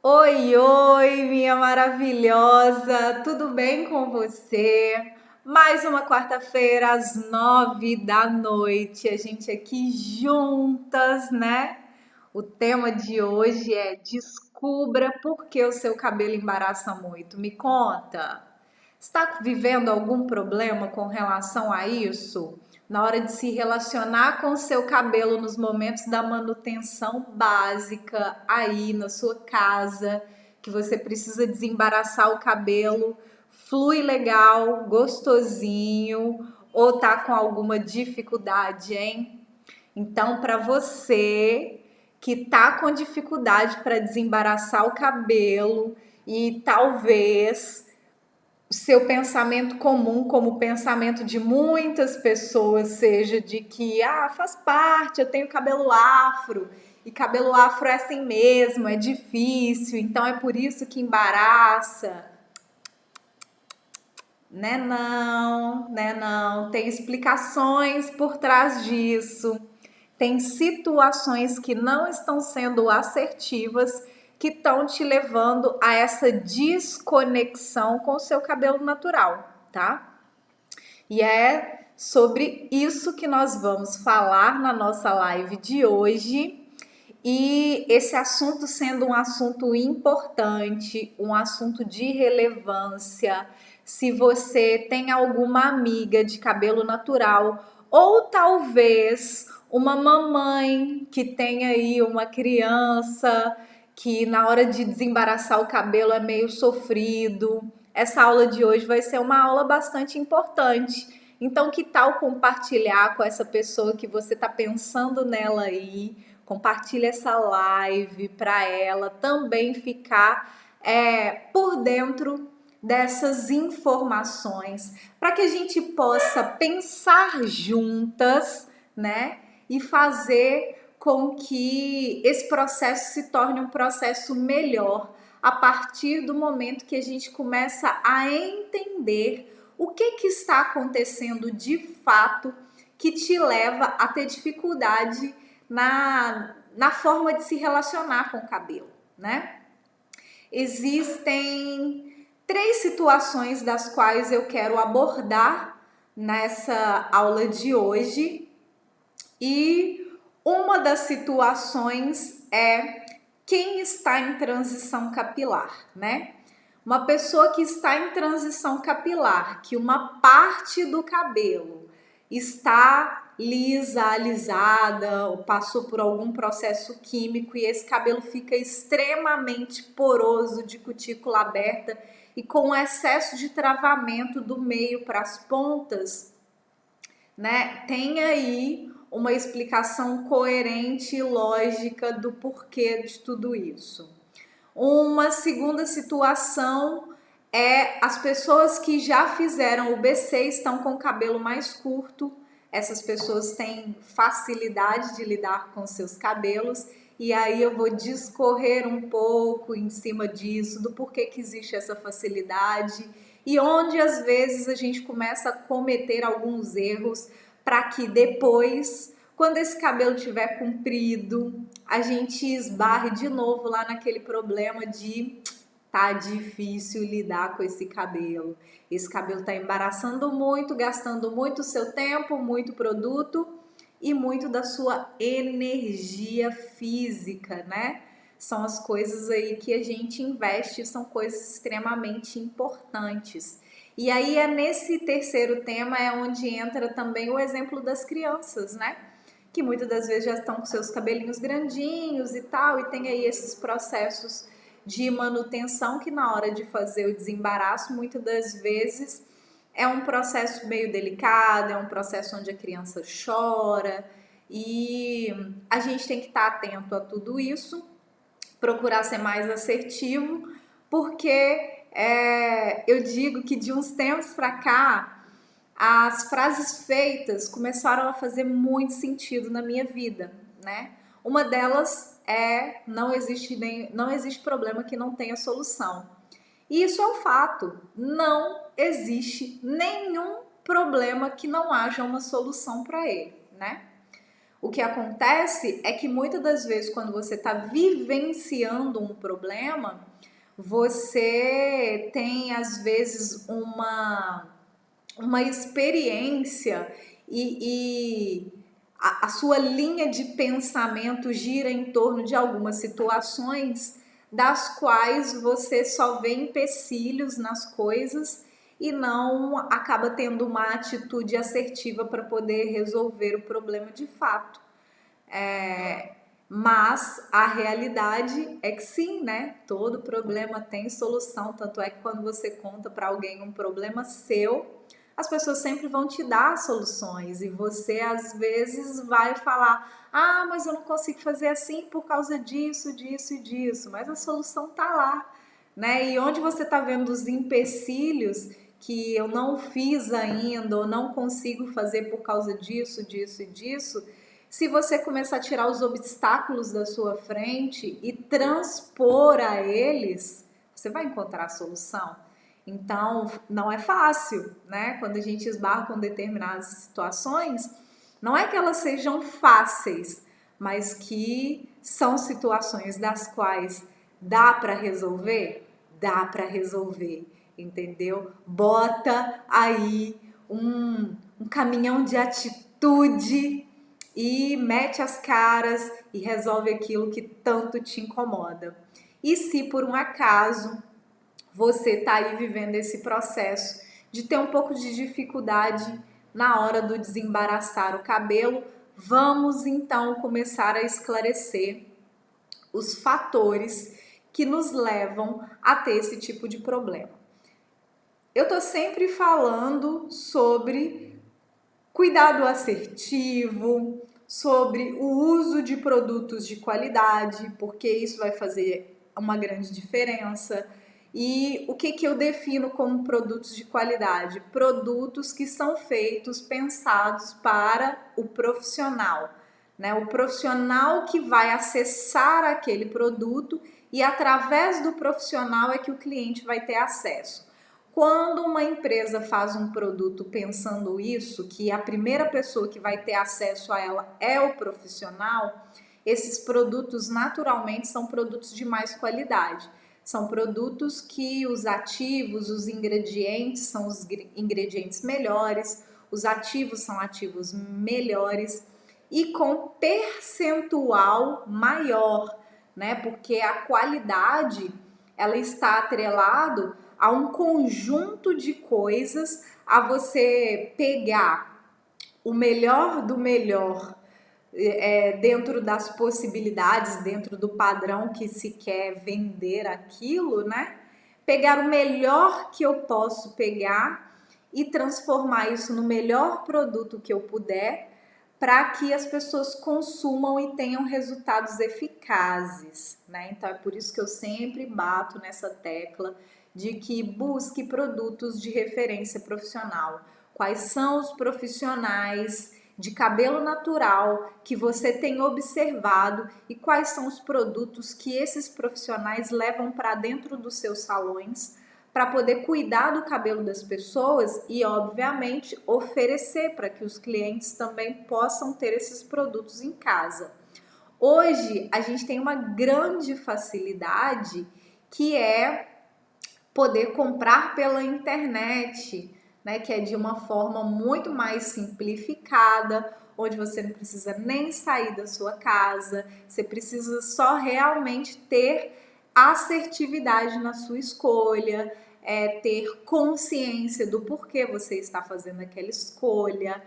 Oi, oi, minha maravilhosa, tudo bem com você? Mais uma quarta-feira às 9 da noite, a gente aqui juntas, né? O tema de hoje é descubra por que o seu cabelo embaraça muito. Me conta, está vivendo algum problema com relação a isso? Na hora de se relacionar com o seu cabelo nos momentos da manutenção básica aí na sua casa, que você precisa desembaraçar o cabelo, flui legal, gostosinho, ou tá com alguma dificuldade, hein? Então, para você que tá com dificuldade para desembaraçar o cabelo e talvez o seu pensamento comum, como o pensamento de muitas pessoas, seja de que faz parte, eu tenho cabelo afro, e cabelo afro é assim mesmo, é difícil, então é por isso que embaraça. Né não, né não, tem explicações por trás disso. Tem situações que não estão sendo assertivas que estão te levando a essa desconexão com o seu cabelo natural, tá? E é sobre isso que nós vamos falar na nossa live de hoje. E esse assunto sendo um assunto importante, um assunto de relevância, se você tem alguma amiga de cabelo natural ou talvez uma mamãe que tem aí uma criança que na hora de desembaraçar o cabelo é meio sofrido, essa aula de hoje vai ser uma aula bastante importante. Então, que tal compartilhar com essa pessoa que você está pensando nela aí? Compartilha essa live para ela também ficar por dentro dessas informações, para que a gente possa pensar juntas, né? E fazer com que esse processo se torne um processo melhor a partir do momento que a gente começa a entender o que está acontecendo de fato que te leva a ter dificuldade na forma de se relacionar com o cabelo, né? Existem três situações das quais eu quero abordar nessa aula de hoje, e uma das situações é quem está em transição capilar, né? Uma pessoa que está em transição capilar, que uma parte do cabelo está lisa, alisada, ou passou por algum processo químico e esse cabelo fica extremamente poroso, de cutícula aberta e com excesso de travamento do meio para as pontas, né? Tem aí uma explicação coerente e lógica do porquê de tudo isso. Uma segunda situação é as pessoas que já fizeram o BC estão com o cabelo mais curto. Essas pessoas têm facilidade de lidar com seus cabelos, e aí eu vou discorrer um pouco em cima disso, do porquê que existe essa facilidade e onde às vezes a gente começa a cometer alguns erros para que depois, quando esse cabelo tiver comprido, a gente esbarre de novo lá naquele problema de tá difícil lidar com esse cabelo. Esse cabelo tá embaraçando muito, gastando muito seu tempo, muito produto e muito da sua energia física, né? São as coisas aí que a gente investe, são coisas extremamente importantes. E aí é nesse terceiro tema é onde entra também o exemplo das crianças, né? Que muitas das vezes já estão com seus cabelinhos grandinhos e tal, e tem aí esses processos de manutenção que na hora de fazer o desembaraço, muitas das vezes é um processo meio delicado, é um processo onde a criança chora, e a gente tem que estar atento a tudo isso, procurar ser mais assertivo, porque eu digo que de uns tempos para cá as frases feitas começaram a fazer muito sentido na minha vida, né? Uma delas é não existe problema que não tenha solução. E isso é um fato. Não existe nenhum problema que não haja uma solução para ele, né? O que acontece é que muitas das vezes, quando você está vivenciando um problema, você tem às vezes uma experiência e a sua linha de pensamento gira em torno de algumas situações das quais você só vê empecilhos nas coisas e não acaba tendo uma atitude assertiva para poder resolver o problema de fato. Mas a realidade é que sim, né? Todo problema tem solução. Tanto é que quando você conta para alguém um problema seu, as pessoas sempre vão te dar soluções e você às vezes vai falar: ah, mas eu não consigo fazer assim por causa disso, disso e disso. Mas a solução tá lá, né? E onde você tá vendo os empecilhos que eu não fiz ainda ou não consigo fazer por causa disso, disso e disso, se você começar a tirar os obstáculos da sua frente e transpor a eles, você vai encontrar a solução. Então, não é fácil, né? Quando a gente esbarra com determinadas situações, não é que elas sejam fáceis, mas que são situações das quais dá para resolver? Dá para resolver, entendeu? Bota aí um caminhão de atitude e mete as caras e resolve aquilo que tanto te incomoda. E se por um acaso você está aí vivendo esse processo de ter um pouco de dificuldade na hora do desembaraçar o cabelo, vamos então começar a esclarecer os fatores que nos levam a ter esse tipo de problema. Eu tô sempre falando sobre cuidado assertivo, sobre o uso de produtos de qualidade, porque isso vai fazer uma grande diferença. E o que eu defino como produtos de qualidade? Produtos que são feitos, pensados para o profissional, né? O profissional que vai acessar aquele produto e através do profissional é que o cliente vai ter acesso. Quando uma empresa faz um produto pensando isso, que a primeira pessoa que vai ter acesso a ela é o profissional, esses produtos naturalmente são produtos de mais qualidade. São produtos que os ativos, os ingredientes são os ingredientes melhores, os ativos são ativos melhores e com percentual maior, né? Porque a qualidade ela está atrelado a um conjunto de coisas, a você pegar o melhor do melhor dentro das possibilidades, dentro do padrão que se quer vender aquilo, né? Pegar o melhor que eu posso pegar e transformar isso no melhor produto que eu puder para que as pessoas consumam e tenham resultados eficazes, né? Então é por isso que eu sempre bato nessa tecla de que busque produtos de referência profissional. Quais são os profissionais de cabelo natural que você tem observado e quais são os produtos que esses profissionais levam para dentro dos seus salões para poder cuidar do cabelo das pessoas e, obviamente, oferecer para que os clientes também possam ter esses produtos em casa. Hoje, a gente tem uma grande facilidade que é poder comprar pela internet, né? Que é de uma forma muito mais simplificada, onde você não precisa nem sair da sua casa, você precisa só realmente ter assertividade na sua escolha, ter consciência do porquê você está fazendo aquela escolha,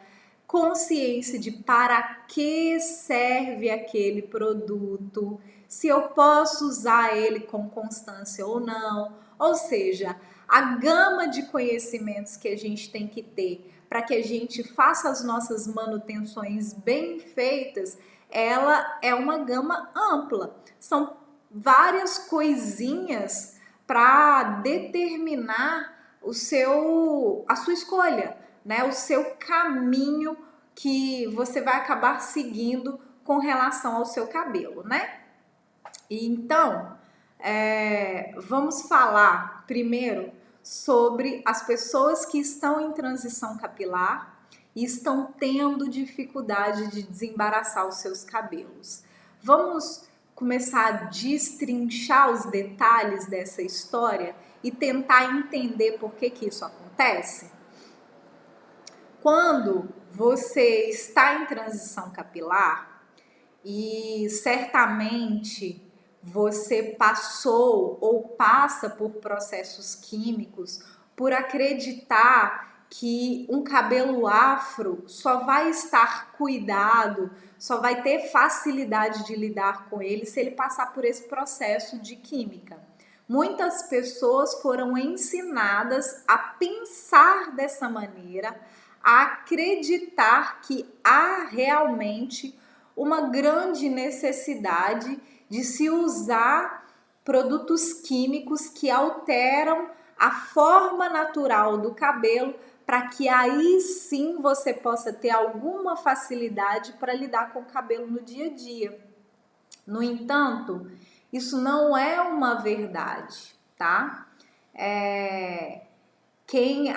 consciência de para que serve aquele produto, se eu posso usar ele com constância ou não. Ou seja, a gama de conhecimentos que a gente tem que ter para que a gente faça as nossas manutenções bem feitas, ela é uma gama ampla. São várias coisinhas para determinar a sua escolha, né? O seu caminho que você vai acabar seguindo com relação ao seu cabelo, né? Então, vamos falar primeiro sobre as pessoas que estão em transição capilar e estão tendo dificuldade de desembaraçar os seus cabelos. Vamos começar a destrinchar os detalhes dessa história e tentar entender por que isso acontece? Quando você está em transição capilar e certamente você passou ou passa por processos químicos, por acreditar que um cabelo afro só vai estar cuidado, só vai ter facilidade de lidar com ele se ele passar por esse processo de química. Muitas pessoas foram ensinadas a pensar dessa maneira, a acreditar que há realmente uma grande necessidade de se usar produtos químicos que alteram a forma natural do cabelo para que aí sim você possa ter alguma facilidade para lidar com o cabelo no dia a dia. No entanto, isso não é uma verdade, tá?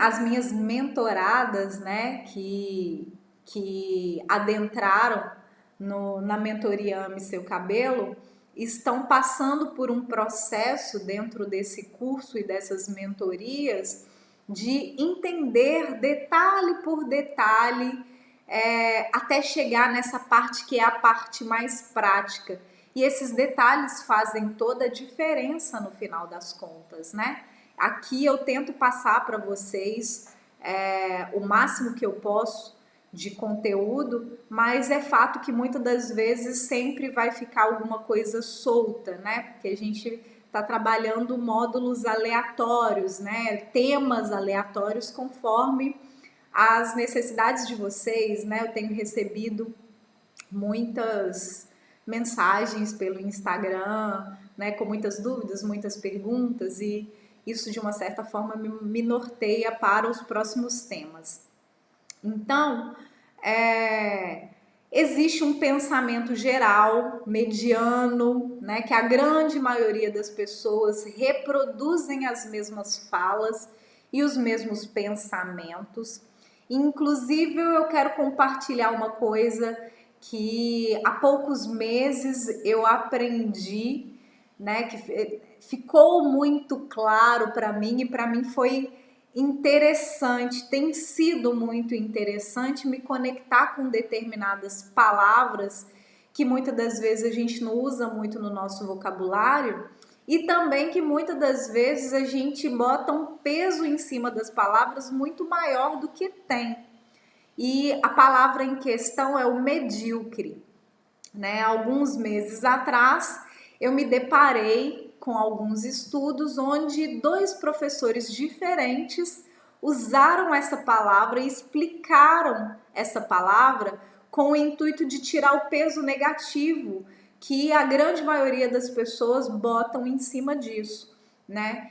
As minhas mentoradas, né, que adentraram na mentoria Ame Seu Cabelo, estão passando por um processo dentro desse curso e dessas mentorias de entender detalhe por detalhe, até chegar nessa parte que é a parte mais prática. E esses detalhes fazem toda a diferença no final das contas, né? Aqui eu tento passar para vocês o máximo que eu posso de conteúdo, mas é fato que muitas das vezes sempre vai ficar alguma coisa solta, né? Porque a gente está trabalhando módulos aleatórios, né? Temas aleatórios conforme as necessidades de vocês, né? Eu tenho recebido muitas mensagens pelo Instagram, né? Com muitas dúvidas, muitas perguntas, e isso de uma certa forma me norteia para os próximos temas. Então, existe um pensamento geral, mediano, né, que a grande maioria das pessoas reproduzem as mesmas falas e os mesmos pensamentos. Inclusive, eu quero compartilhar uma coisa que há poucos meses eu aprendi, né, que ficou muito claro para mim, e para mim foi interessante, tem sido muito interessante me conectar com determinadas palavras que muitas das vezes a gente não usa muito no nosso vocabulário, e também que muitas das vezes a gente bota um peso em cima das palavras muito maior do que tem. E a palavra em questão é o medíocre, né? Alguns meses atrás eu me deparei com alguns estudos onde dois professores diferentes usaram essa palavra e explicaram essa palavra com o intuito de tirar o peso negativo que a grande maioria das pessoas botam em cima disso, né?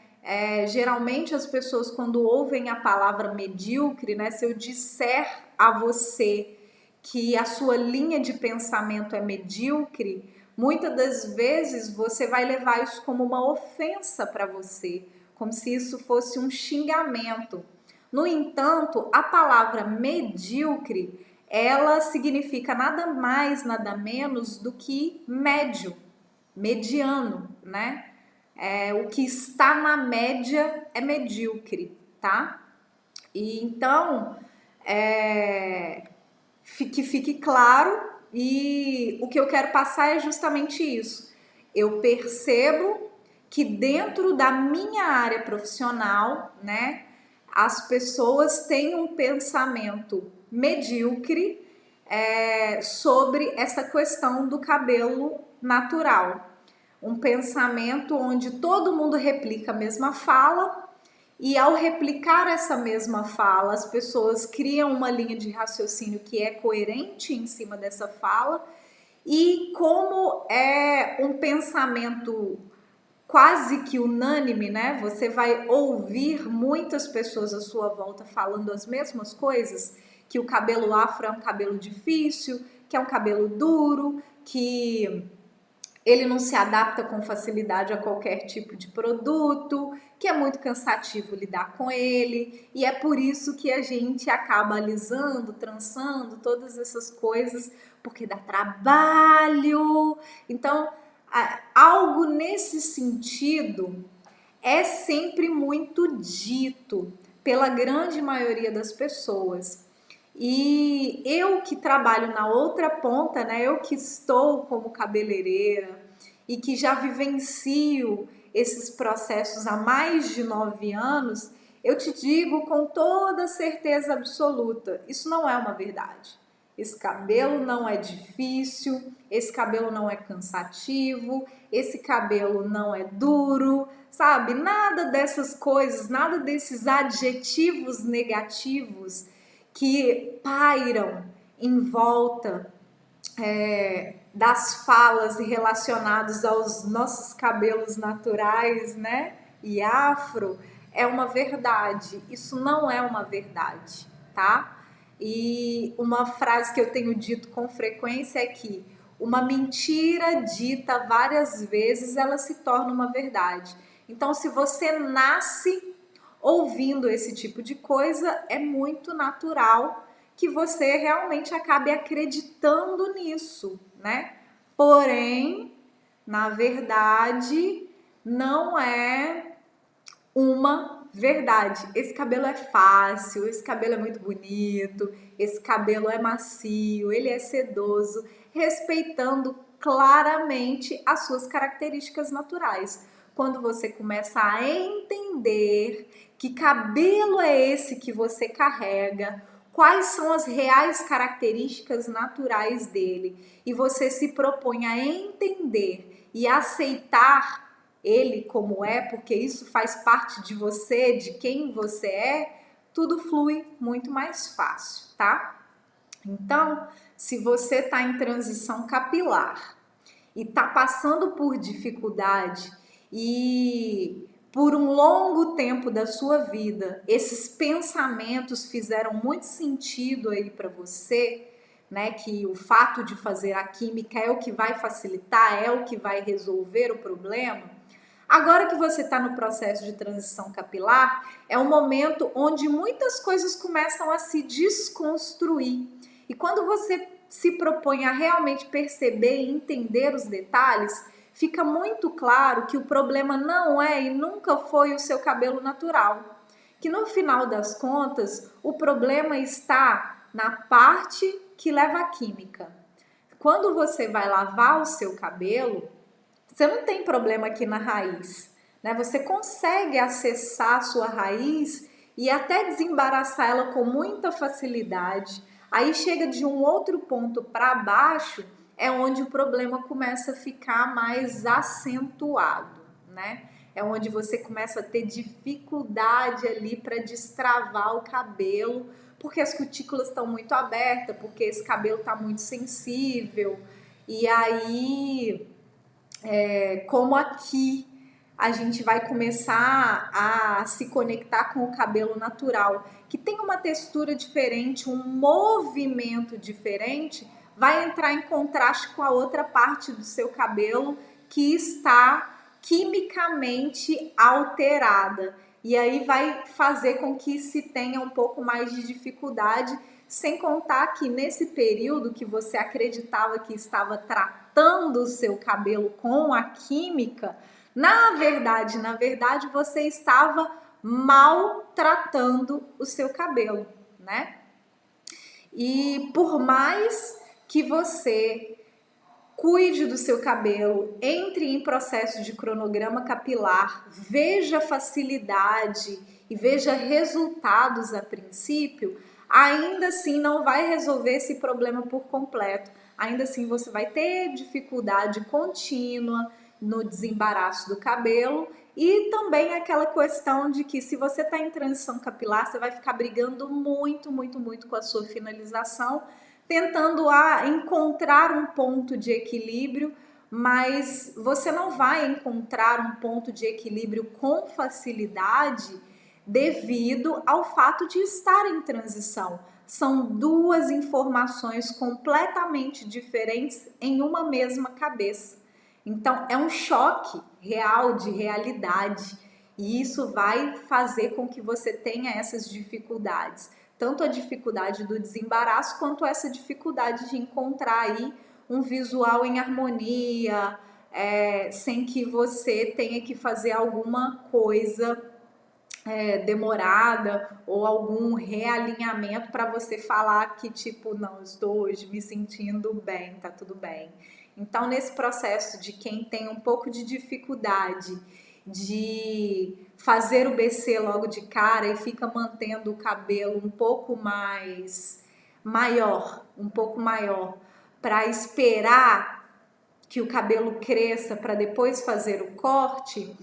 Geralmente as pessoas, quando ouvem a palavra medíocre, né? Se eu disser a você que a sua linha de pensamento é medíocre, muitas das vezes você vai levar isso como uma ofensa para você, como se isso fosse um xingamento. No entanto, a palavra medíocre, ela significa nada mais, nada menos do que médio, mediano, né? O que está na média é medíocre, tá? E então, que fique claro, e o que eu quero passar é justamente isso. Eu percebo que dentro da minha área profissional, né, as pessoas têm um pensamento medíocre sobre essa questão do cabelo natural. Um pensamento onde todo mundo replica a mesma fala, e ao replicar essa mesma fala, as pessoas criam uma linha de raciocínio que é coerente em cima dessa fala, e como é um pensamento quase que unânime, né? Você vai ouvir muitas pessoas à sua volta falando as mesmas coisas, que o cabelo afro é um cabelo difícil, que é um cabelo duro, que ele não se adapta com facilidade a qualquer tipo de produto, que é muito cansativo lidar com ele, e é por isso que a gente acaba alisando, trançando, todas essas coisas, porque dá trabalho. Então, algo nesse sentido é sempre muito dito pela grande maioria das pessoas. E eu que trabalho na outra ponta, né? Eu que estou como cabeleireira e que já vivencio esses processos há mais de 9 anos, eu te digo com toda certeza absoluta, isso não é uma verdade. Esse cabelo não é difícil, esse cabelo não é cansativo, esse cabelo não é duro, sabe? Nada dessas coisas, nada desses adjetivos negativos que pairam em volta das falas relacionadas aos nossos cabelos naturais, né? E afro, é uma verdade. Isso não é uma verdade, tá? E uma frase que eu tenho dito com frequência é que uma mentira dita várias vezes, ela se torna uma verdade. Então, se você nasce ouvindo esse tipo de coisa, é muito natural que você realmente acabe acreditando nisso, né? Porém, na verdade, não é uma verdade. Esse cabelo é fácil, esse cabelo é muito bonito, esse cabelo é macio, ele é sedoso, respeitando claramente as suas características naturais. Quando você começa a entender que cabelo é esse que você carrega, quais são as reais características naturais dele, e você se propõe a entender e aceitar ele como é, porque isso faz parte de você, de quem você é, tudo flui muito mais fácil, tá? Então, se você está em transição capilar e está passando por dificuldade e por um longo tempo da sua vida, esses pensamentos fizeram muito sentido aí para você, né? Que o fato de fazer a química é o que vai facilitar, é o que vai resolver o problema. Agora que você está no processo de transição capilar, é um momento onde muitas coisas começam a se desconstruir. E quando você se propõe a realmente perceber e entender os detalhes, fica muito claro que o problema não é e nunca foi o seu cabelo natural. Que no final das contas, o problema está na parte que leva a química. Quando você vai lavar o seu cabelo, você não tem problema aqui na raiz, né? Você consegue acessar a sua raiz e até desembaraçar ela com muita facilidade. Aí chega de um outro ponto para baixo, é onde o problema começa a ficar mais acentuado, né? É onde você começa a ter dificuldade ali para destravar o cabelo, porque as cutículas estão muito abertas, porque esse cabelo está muito sensível. E aí, como aqui a gente vai começar a se conectar com o cabelo natural, que tem uma textura diferente, um movimento diferente, vai entrar em contraste com a outra parte do seu cabelo que está quimicamente alterada. E aí vai fazer com que se tenha um pouco mais de dificuldade, sem contar que nesse período que você acreditava que estava tratando o seu cabelo com a química, na verdade, você estava maltratando o seu cabelo, né? E por mais que você cuide do seu cabelo, entre em processo de cronograma capilar, veja facilidade e veja resultados a princípio, ainda assim não vai resolver esse problema por completo. Ainda assim você vai ter dificuldade contínua no desembaraço do cabelo e também aquela questão de que se você está em transição capilar, você vai ficar brigando muito com a sua finalização, tentando encontrar um ponto de equilíbrio, mas você não vai encontrar um ponto de equilíbrio com facilidade devido ao fato de estar em transição. São duas informações completamente diferentes em uma mesma cabeça. Então, é um choque real de realidade e isso vai fazer com que você tenha essas dificuldades. Tanto a dificuldade do desembaraço quanto essa dificuldade de encontrar aí um visual em harmonia, sem que você tenha que fazer alguma coisa demorada ou algum realinhamento para você falar que tipo, não, estou hoje me sentindo bem, tá tudo bem. Então, nesse processo de quem tem um pouco de dificuldade de fazer o BC logo de cara e fica mantendo o cabelo um pouco mais maior, um pouco maior, para esperar que o cabelo cresça para depois fazer o corte,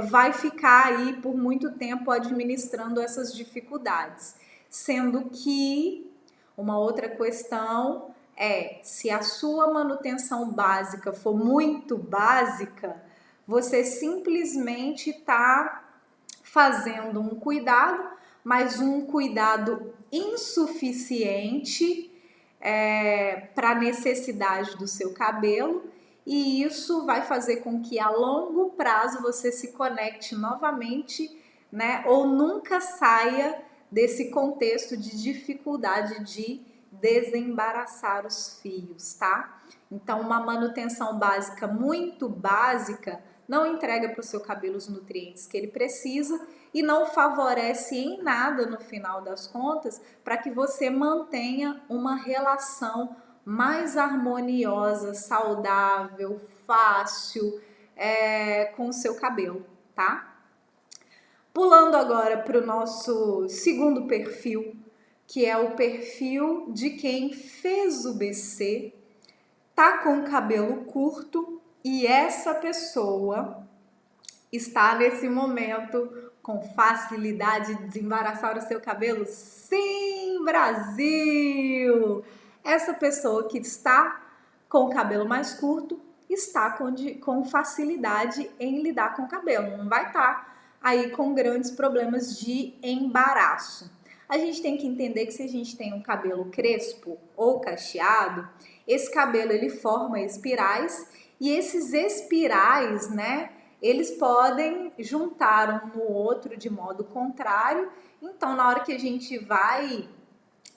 vai ficar aí por muito tempo administrando essas dificuldades. Sendo que uma outra questão é, se a sua manutenção básica for muito básica, você simplesmente está fazendo um cuidado, mas um cuidado insuficiente para a necessidade do seu cabelo, e isso vai fazer com que a longo prazo você se conecte novamente, né, ou nunca saia desse contexto de dificuldade de desembaraçar os fios, tá? Então, uma manutenção básica muito básica não entrega para o seu cabelo os nutrientes que ele precisa e não favorece em nada, no final das contas, para que você mantenha uma relação mais harmoniosa, saudável, fácil com o seu cabelo, tá? Pulando agora para o nosso segundo perfil, que é o perfil de quem fez o BC, tá com o cabelo curto e essa pessoa está nesse momento com facilidade de desembaraçar o seu cabelo? Sim, Brasil! Essa pessoa que está com o cabelo mais curto está com facilidade em lidar com o cabelo, não vai estar aí com grandes problemas de embaraço. A gente tem que entender que se a gente tem um cabelo crespo ou cacheado, esse cabelo ele forma espirais e esses espirais, né, eles podem juntar um no outro de modo contrário. Então, na hora que a gente vai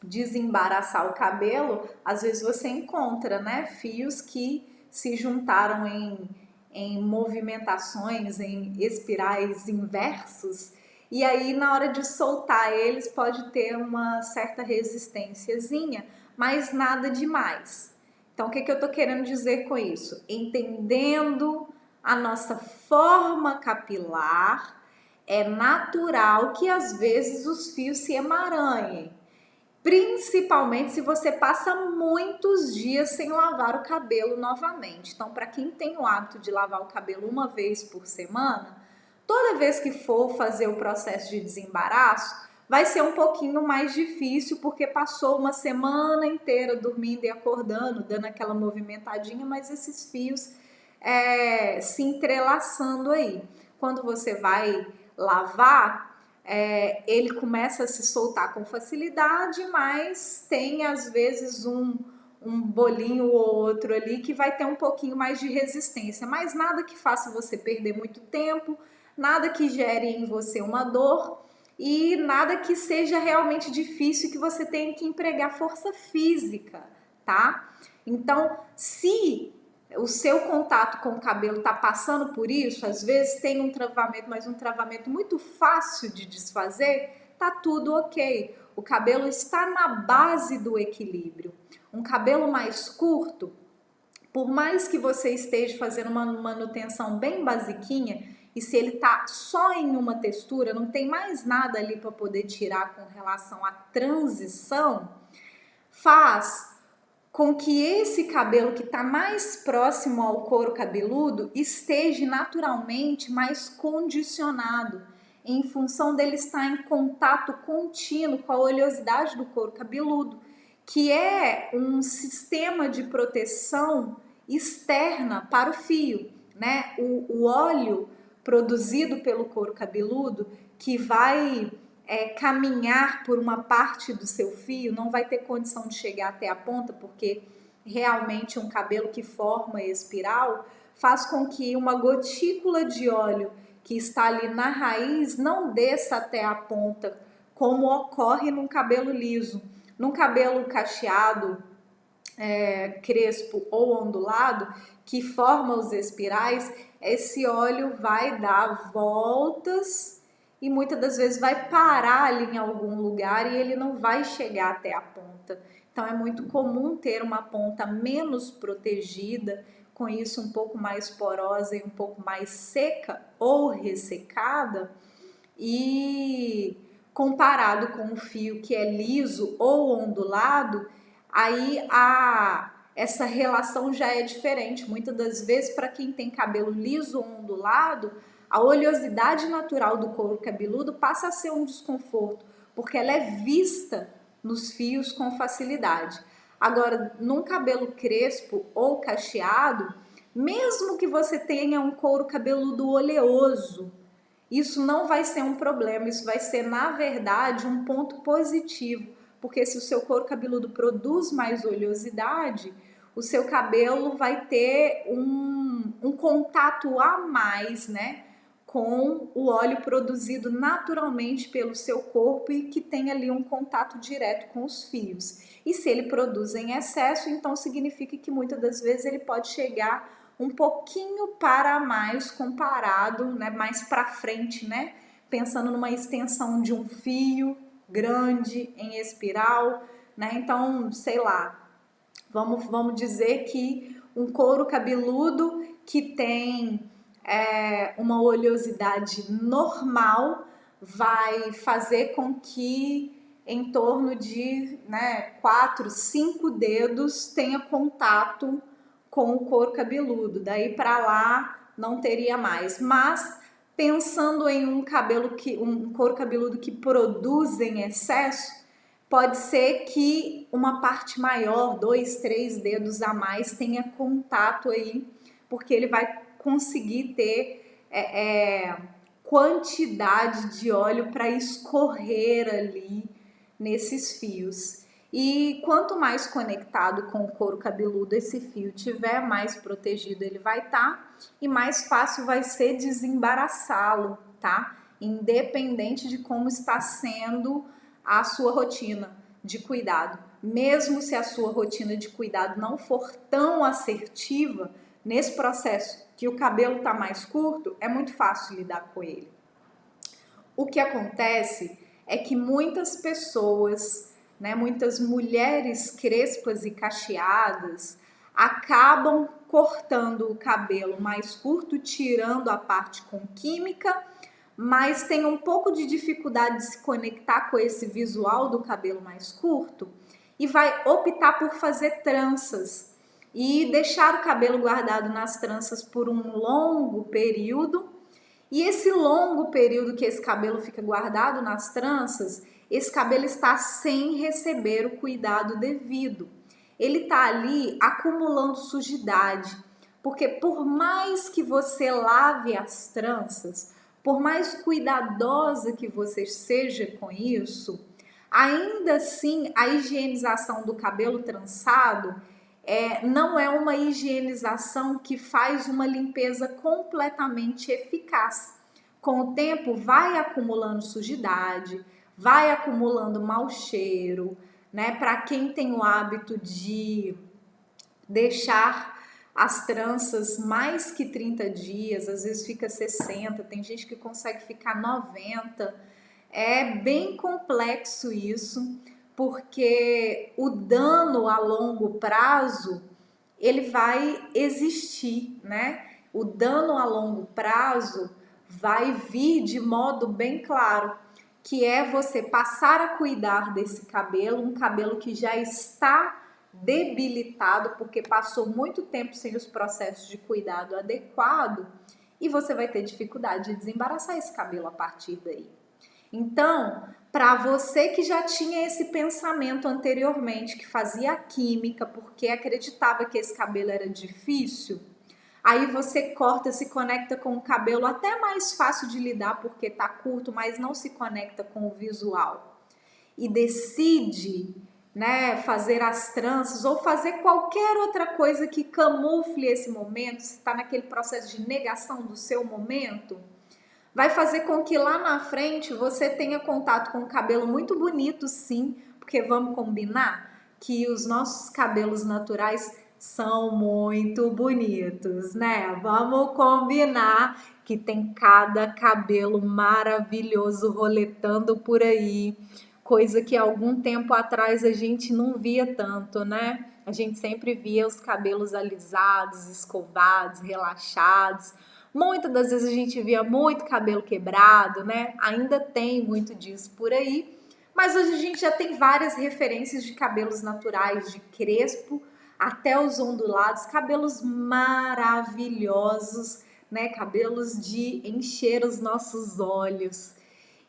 desembaraçar o cabelo, às vezes você encontra, né, fios que se juntaram em movimentações, em espirais inversos, e aí na hora de soltar eles pode ter uma certa resistênciazinha, mas nada demais. Então, o que eu tô querendo dizer com isso? Entendendo a nossa forma capilar, é natural que às vezes os fios se emaranhem. Principalmente se você passa muitos dias sem lavar o cabelo novamente. Então, para quem tem o hábito de lavar o cabelo uma vez por semana, toda vez que for fazer o processo de desembaraço, vai ser um pouquinho mais difícil, porque passou uma semana inteira dormindo e acordando, dando aquela movimentadinha, mas esses fios se entrelaçando aí. Quando você vai lavar, ele começa a se soltar com facilidade, mas tem às vezes um bolinho ou outro ali que vai ter um pouquinho mais de resistência, mas nada que faça você perder muito tempo, nada que gere em você uma dor e nada que seja realmente difícil que você tenha que empregar força física, tá? Então, se o seu contato com o cabelo está passando por isso, às vezes tem um travamento, mas um travamento muito fácil de desfazer, tá tudo ok. O cabelo está na base do equilíbrio. Um cabelo mais curto, por mais que você esteja fazendo uma manutenção bem basiquinha, e se ele tá só em uma textura, não tem mais nada ali para poder tirar com relação à transição, faz com que esse cabelo que está mais próximo ao couro cabeludo esteja naturalmente mais condicionado, em função dele estar em contato contínuo com a oleosidade do couro cabeludo, que é um sistema de proteção externa para o fio, né? O óleo produzido pelo couro cabeludo que vai caminhar por uma parte do seu fio, não vai ter condição de chegar até a ponta, porque realmente um cabelo que forma espiral, faz com que uma gotícula de óleo que está ali na raiz não desça até a ponta, como ocorre num cabelo liso. Num cabelo cacheado, crespo ou ondulado, que forma os espirais, esse óleo vai dar voltas e muitas das vezes vai parar ali em algum lugar e ele não vai chegar até a ponta. Então é muito comum ter uma ponta menos protegida, com isso um pouco mais porosa e um pouco mais seca ou ressecada, e comparado com um fio que é liso ou ondulado, aí essa relação já é diferente. Muitas das vezes, para quem tem cabelo liso ou ondulado, a oleosidade natural do couro cabeludo passa a ser um desconforto, porque ela é vista nos fios com facilidade. Agora, num cabelo crespo ou cacheado, mesmo que você tenha um couro cabeludo oleoso, isso não vai ser um problema, isso vai ser, na verdade, um ponto positivo, porque se o seu couro cabeludo produz mais oleosidade, o seu cabelo vai ter um contato a mais, né, com o óleo produzido naturalmente pelo seu corpo e que tem ali um contato direto com os fios. E se ele produz em excesso, então significa que muitas das vezes ele pode chegar um pouquinho para mais comparado, né, mais para frente, né, pensando numa extensão de um fio grande em espiral, né? Então, sei lá, vamos dizer que um couro cabeludo que tem uma oleosidade normal vai fazer com que em torno de, né, 4, 5 dedos tenha contato com o couro cabeludo. Daí para lá não teria mais. Mas pensando em um couro cabeludo que produz em excesso, pode ser que uma parte maior, 2, 3 dedos a mais, tenha contato aí, porque ele vai conseguir ter quantidade de óleo para escorrer ali nesses fios. E quanto mais conectado com o couro cabeludo esse fio tiver, mais protegido ele vai estar e mais fácil vai ser desembaraçá-lo, tá? Independente de como está sendo a sua rotina de cuidado. Mesmo se a sua rotina de cuidado não for tão assertiva, nesse processo que o cabelo está mais curto, é muito fácil lidar com ele. O que acontece é que muitas pessoas, né, muitas mulheres crespas e cacheadas acabam cortando o cabelo mais curto, tirando a parte com química, mas tem um pouco de dificuldade de se conectar com esse visual do cabelo mais curto e vai optar por fazer tranças e deixar o cabelo guardado nas tranças por um longo período. E esse longo período que esse cabelo fica guardado nas tranças, esse cabelo está sem receber o cuidado devido. Ele está ali acumulando sujidade, porque por mais que você lave as tranças, por mais cuidadosa que você seja com isso, ainda assim a higienização do cabelo trançado não é uma higienização que faz uma limpeza completamente eficaz. Com o tempo, vai acumulando sujidade, vai acumulando mau cheiro, né? Para quem tem o hábito de deixar as tranças mais que 30 dias, às vezes fica 60, tem gente que consegue ficar 90. É bem complexo isso, porque o dano a longo prazo, ele vai existir, né? O dano a longo prazo vai vir de modo bem claro, que é você passar a cuidar desse cabelo, um cabelo que já está debilitado, porque passou muito tempo sem os processos de cuidado adequado, e você vai ter dificuldade de desembaraçar esse cabelo a partir daí. Então, para você que já tinha esse pensamento anteriormente, que fazia química porque acreditava que esse cabelo era difícil, aí você corta, se conecta com o cabelo até mais fácil de lidar porque tá curto, mas não se conecta com o visual. E decide né, fazer as tranças ou fazer qualquer outra coisa que camufle esse momento, se está naquele processo de negação do seu momento, vai fazer com que lá na frente você tenha contato com um cabelo muito bonito, sim, porque vamos combinar que os nossos cabelos naturais são muito bonitos, né? Vamos combinar que tem cada cabelo maravilhoso roletando por aí, coisa que há algum tempo atrás a gente não via tanto, né? A gente sempre via os cabelos alisados, escovados, relaxados. Muitas das vezes a gente via muito cabelo quebrado, né? Ainda tem muito disso por aí. Mas hoje a gente já tem várias referências de cabelos naturais, de crespo até os ondulados, cabelos maravilhosos, né? Cabelos de encher os nossos olhos.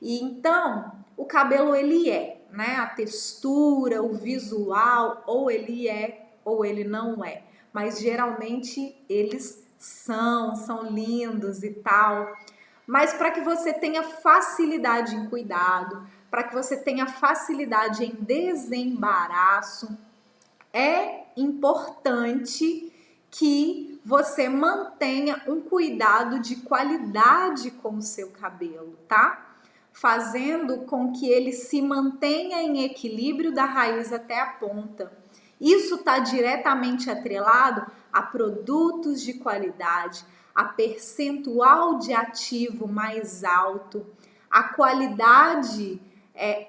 E então, o cabelo ele é, né? A textura, o visual, ou ele é ou ele não é. Mas geralmente eles são lindos e tal. Mas para que você tenha facilidade em cuidado, para que você tenha facilidade em desembaraço, é importante que você mantenha um cuidado de qualidade com o seu cabelo, tá? Fazendo com que ele se mantenha em equilíbrio da raiz até a ponta. Isso está diretamente atrelado a produtos de qualidade, a percentual de ativo mais alto, a qualidade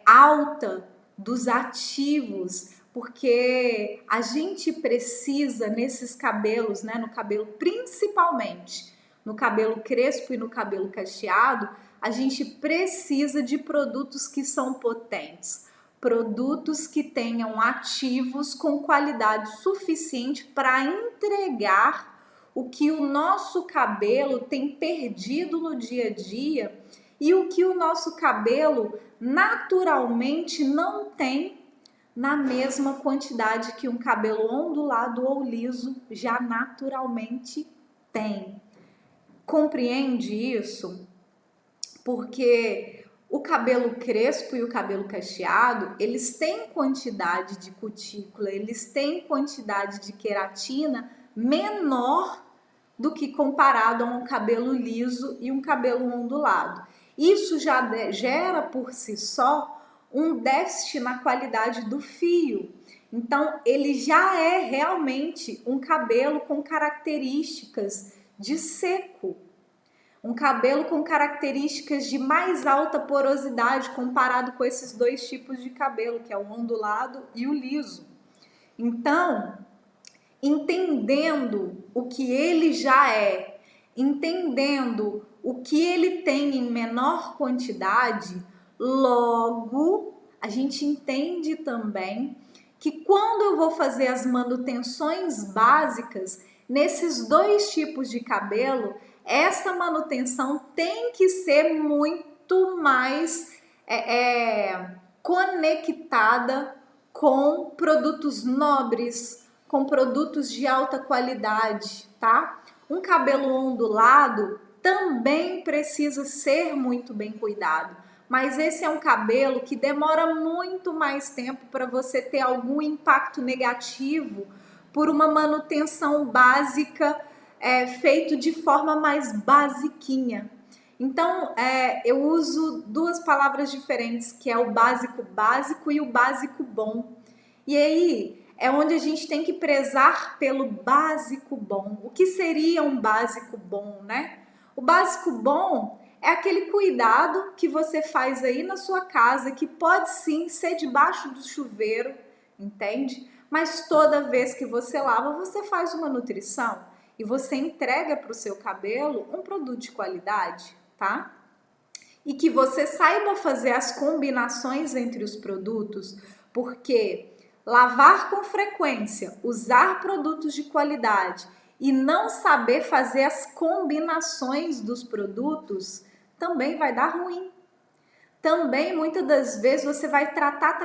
alta dos ativos, porque a gente precisa nesses cabelos, né, no cabelo principalmente, no cabelo crespo e no cabelo cacheado, a gente precisa de produtos que são potentes, produtos que tenham ativos com qualidade suficiente para entregar o que o nosso cabelo tem perdido no dia a dia e o que o nosso cabelo naturalmente não tem na mesma quantidade que um cabelo ondulado ou liso já naturalmente tem. Compreende isso? Porque o cabelo crespo e o cabelo cacheado, eles têm quantidade de cutícula, eles têm quantidade de queratina menor do que comparado a um cabelo liso e um cabelo ondulado. Isso já gera por si só um déficit na qualidade do fio. Então, ele já é realmente um cabelo com características de seco. Um cabelo com características de mais alta porosidade comparado com esses dois tipos de cabelo, que é o ondulado e o liso. Então, entendendo o que ele já é, entendendo o que ele tem em menor quantidade, logo a gente entende também que quando eu vou fazer as manutenções básicas nesses dois tipos de cabelo, essa manutenção tem que ser muito mais conectada com produtos nobres, com produtos de alta qualidade, tá? Um cabelo ondulado também precisa ser muito bem cuidado, mas esse é um cabelo que demora muito mais tempo para você ter algum impacto negativo por uma manutenção básica feito de forma mais basiquinha. Então, eu uso duas palavras diferentes, que é o básico básico e o básico bom. E aí, é onde a gente tem que prezar pelo básico bom. O que seria um básico bom, né? O básico bom é aquele cuidado que você faz aí na sua casa, que pode sim ser debaixo do chuveiro, entende? Mas toda vez que você lava, você faz uma nutrição e você entrega para o seu cabelo um produto de qualidade, tá? E que você saiba fazer as combinações entre os produtos, porque lavar com frequência, usar produtos de qualidade e não saber fazer as combinações dos produtos também vai dar ruim. Também, muitas das vezes, você vai tratar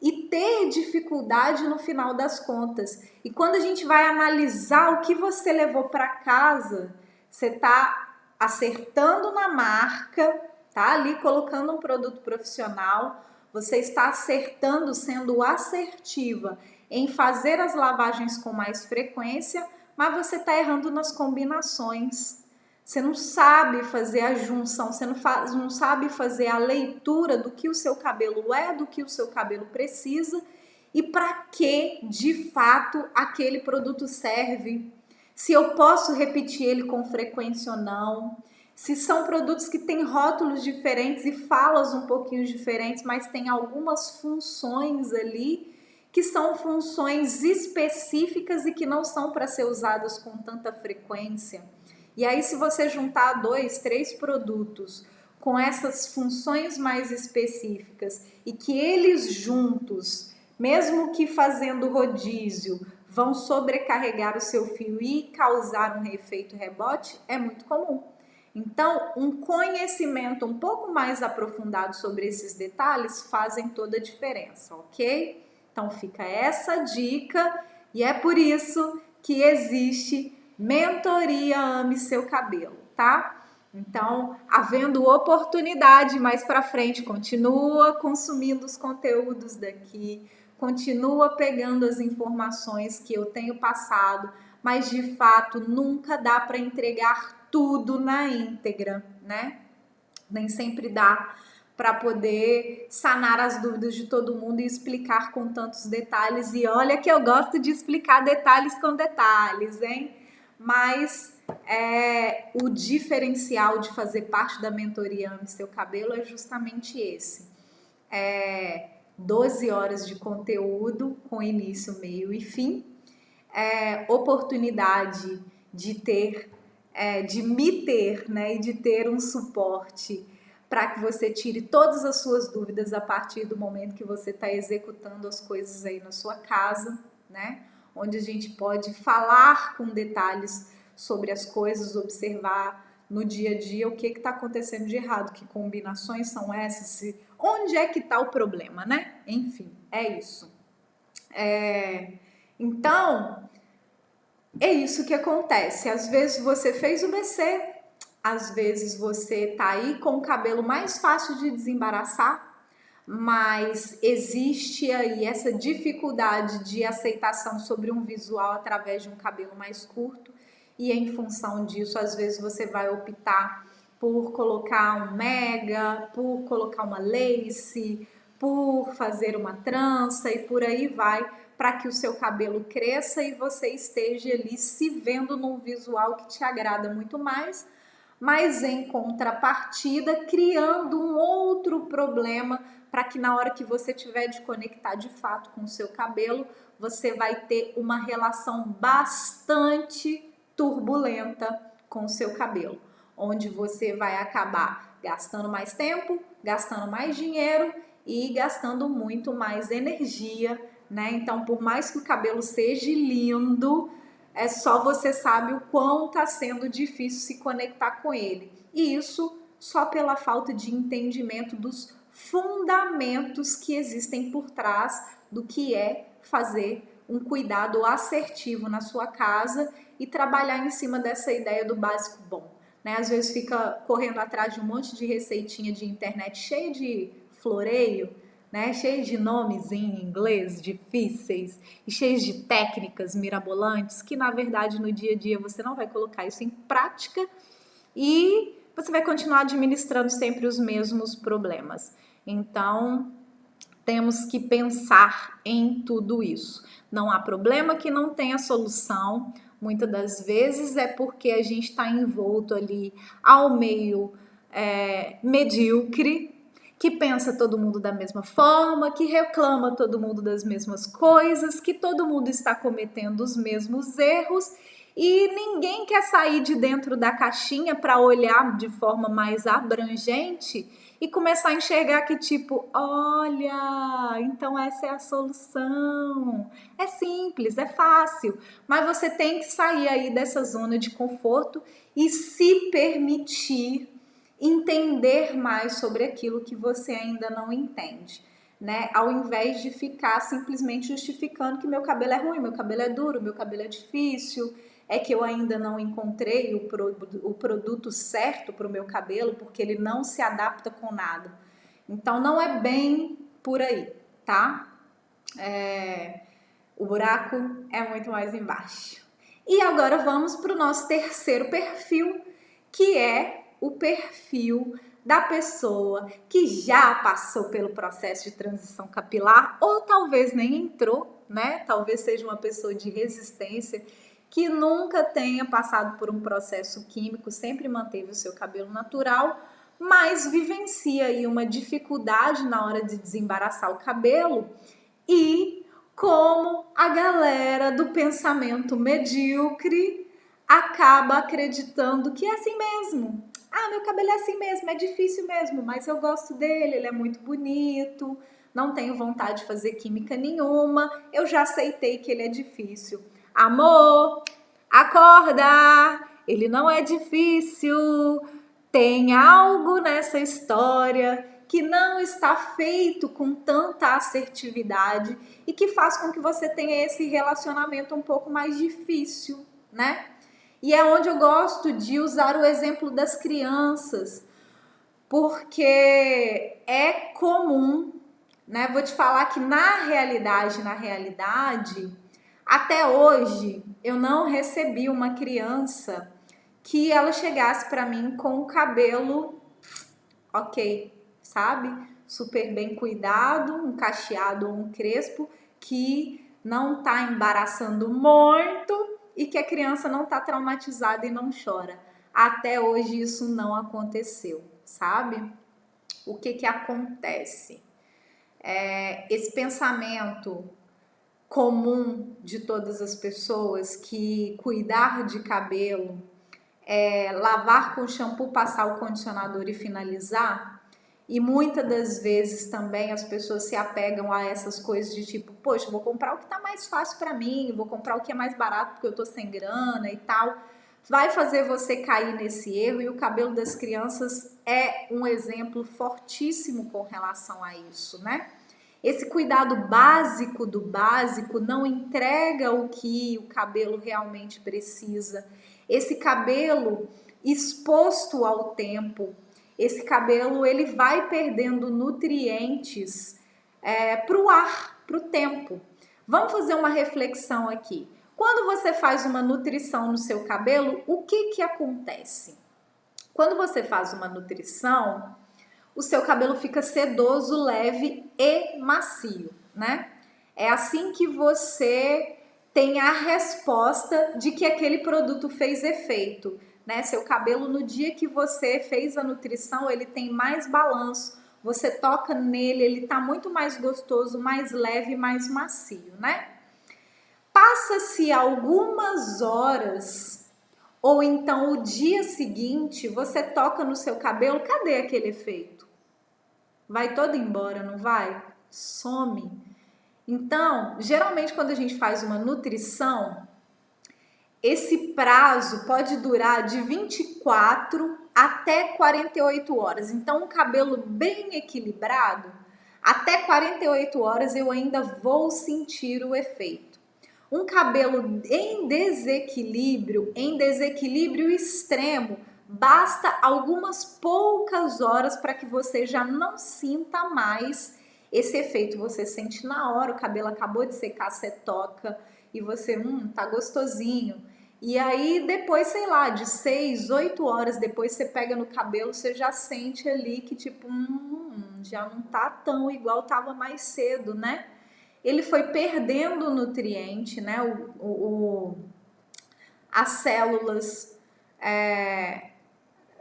e ter dificuldade no final das contas. E quando a gente vai analisar o que você levou para casa, você está acertando na marca, tá ali colocando um produto profissional, você está acertando, sendo assertiva em fazer as lavagens com mais frequência, mas você está errando nas combinações. Você não sabe fazer a junção, você não sabe fazer a leitura do que o seu cabelo é, do que o seu cabelo precisa e para que, de fato, aquele produto serve. Se eu posso repetir ele com frequência ou não. Se são produtos que têm rótulos diferentes e falas um pouquinho diferentes, mas tem algumas funções ali que são funções específicas e que não são para ser usadas com tanta frequência. E aí, se você juntar 2, 3 produtos com essas funções mais específicas e que eles juntos, mesmo que fazendo rodízio, vão sobrecarregar o seu fio e causar um efeito rebote, é muito comum. Então, um conhecimento um pouco mais aprofundado sobre esses detalhes fazem toda a diferença, ok? Então, fica essa dica e é por isso que existe Mentoria Ame Seu Cabelo, tá? Então, havendo oportunidade mais para frente, continua consumindo os conteúdos daqui, continua pegando as informações que eu tenho passado, mas de fato nunca dá para entregar tudo na íntegra, né? Nem sempre dá para poder sanar as dúvidas de todo mundo e explicar com tantos detalhes. E olha que eu gosto de explicar detalhes com detalhes, hein? Mas o diferencial de fazer parte da mentoria Ame Seu Cabelo é justamente esse. 12 horas de conteúdo com início, meio e fim. Oportunidade de ter, de me ter, né? E de ter um suporte para que você tire todas as suas dúvidas a partir do momento que você está executando as coisas aí na sua casa, né? Onde a gente pode falar com detalhes sobre as coisas, observar no dia a dia o que está acontecendo de errado, que combinações são essas, onde é que está o problema, né? Enfim, é isso. Então, é isso que acontece. Às vezes você fez o BC, às vezes você tá aí com o cabelo mais fácil de desembaraçar, mas existe aí essa dificuldade de aceitação sobre um visual através de um cabelo mais curto e em função disso, às vezes você vai optar por colocar um mega, por colocar uma lace, por fazer uma trança e por aí vai, para que o seu cabelo cresça e você esteja ali se vendo num visual que te agrada muito mais, mas em contrapartida criando um outro problema para que na hora que você tiver de conectar de fato com o seu cabelo, você vai ter uma relação bastante turbulenta com o seu cabelo, onde você vai acabar gastando mais tempo, gastando mais dinheiro e gastando muito mais energia, né? Então, por mais que o cabelo seja lindo, é só você sabe o quão tá sendo difícil se conectar com ele. E isso só pela falta de entendimento dos fundamentos que existem por trás do que é fazer um cuidado assertivo na sua casa e trabalhar em cima dessa ideia do básico bom, né? Às vezes fica correndo atrás de um monte de receitinha de internet cheia de floreio, né? Cheio de nomes em inglês difíceis e cheios de técnicas mirabolantes que na verdade no dia a dia você não vai colocar isso em prática e você vai continuar administrando sempre os mesmos problemas. Então, temos que pensar em tudo isso. Não há problema que não tenha solução. Muitas das vezes é porque a gente está envolto ali ao meio medíocre, que pensa todo mundo da mesma forma, que reclama todo mundo das mesmas coisas, que todo mundo está cometendo os mesmos erros e ninguém quer sair de dentro da caixinha para olhar de forma mais abrangente e começar a enxergar que tipo, olha, então essa é a solução. É simples, é fácil, mas você tem que sair aí dessa zona de conforto e se permitir entender mais sobre aquilo que você ainda não entende, né? Ao invés de ficar simplesmente justificando que meu cabelo é ruim, meu cabelo é duro, meu cabelo é difícil, é que eu ainda não encontrei o produto certo para o meu cabelo, porque ele não se adapta com nada. Então, não é bem por aí, tá? O buraco é muito mais embaixo. E agora vamos para o nosso terceiro perfil, que é o perfil da pessoa que já passou pelo processo de transição capilar ou talvez nem entrou, né? Talvez seja uma pessoa de resistência que nunca tenha passado por um processo químico, sempre manteve o seu cabelo natural, mas vivencia aí uma dificuldade na hora de desembaraçar o cabelo e como a galera do pensamento medíocre acaba acreditando que é assim mesmo. Ah, meu cabelo é assim mesmo, é difícil mesmo, mas eu gosto dele, ele é muito bonito, não tenho vontade de fazer química nenhuma, eu já aceitei que ele é difícil. Amor, acorda! Ele não é difícil. Tem algo nessa história que não está feito com tanta assertividade e que faz com que você tenha esse relacionamento um pouco mais difícil, né? E é onde eu gosto de usar o exemplo das crianças, porque é comum, né? Vou te falar que na realidade, até hoje eu não recebi uma criança que ela chegasse para mim com o cabelo ok, sabe? Super bem cuidado, um cacheado ou um crespo que não tá embaraçando muito e que a criança não tá traumatizada e não chora. Até hoje isso não aconteceu, sabe? O que acontece? Esse pensamento comum de todas as pessoas que cuidar de cabelo lavar com shampoo, passar o condicionador e finalizar. E muitas das vezes também as pessoas se apegam a essas coisas de tipo, poxa, vou comprar o que tá mais fácil para mim, vou comprar o que é mais barato porque eu tô sem grana e tal. Vai fazer você cair nesse erro e o cabelo das crianças é um exemplo fortíssimo com relação a isso, né? Esse cuidado básico do básico não entrega o que o cabelo realmente precisa. Esse cabelo exposto ao tempo, esse cabelo ele vai perdendo nutrientes para o ar, para o tempo. Vamos fazer uma reflexão aqui. Quando você faz uma nutrição no seu cabelo, o que acontece? Quando você faz uma nutrição, o seu cabelo fica sedoso, leve e macio, né? É assim que você tem a resposta de que aquele produto fez efeito, né? Seu cabelo, no dia que você fez a nutrição, ele tem mais balanço, você toca nele, ele tá muito mais gostoso, mais leve, mais macio, né? Passa-se algumas horas ou então o dia seguinte, você toca no seu cabelo, cadê aquele efeito? Vai todo embora, não vai? Some. Então, geralmente quando a gente faz uma nutrição, esse prazo pode durar de 24 até 48 horas. Então, um cabelo bem equilibrado, até 48 horas eu ainda vou sentir o efeito. Um cabelo em desequilíbrio extremo, basta algumas poucas horas para que você já não sinta mais esse efeito. Você sente na hora, o cabelo acabou de secar, você toca e você, tá gostosinho. E aí depois, sei lá, de 6, 8 horas depois você pega no cabelo, você já sente ali que tipo, já não tá tão igual tava mais cedo, né? Ele foi perdendo nutriente, né? As células,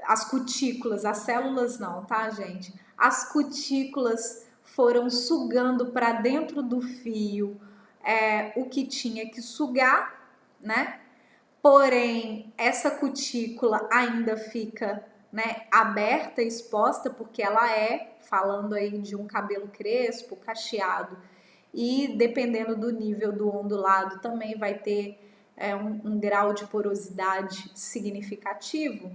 as cutículas, as células não, tá, gente? As cutículas foram sugando para dentro do fio o que tinha que sugar, né? Porém, essa cutícula ainda fica, né, aberta, exposta, porque ela falando aí de um cabelo crespo, cacheado, e dependendo do nível do ondulado também vai ter um grau de porosidade significativo.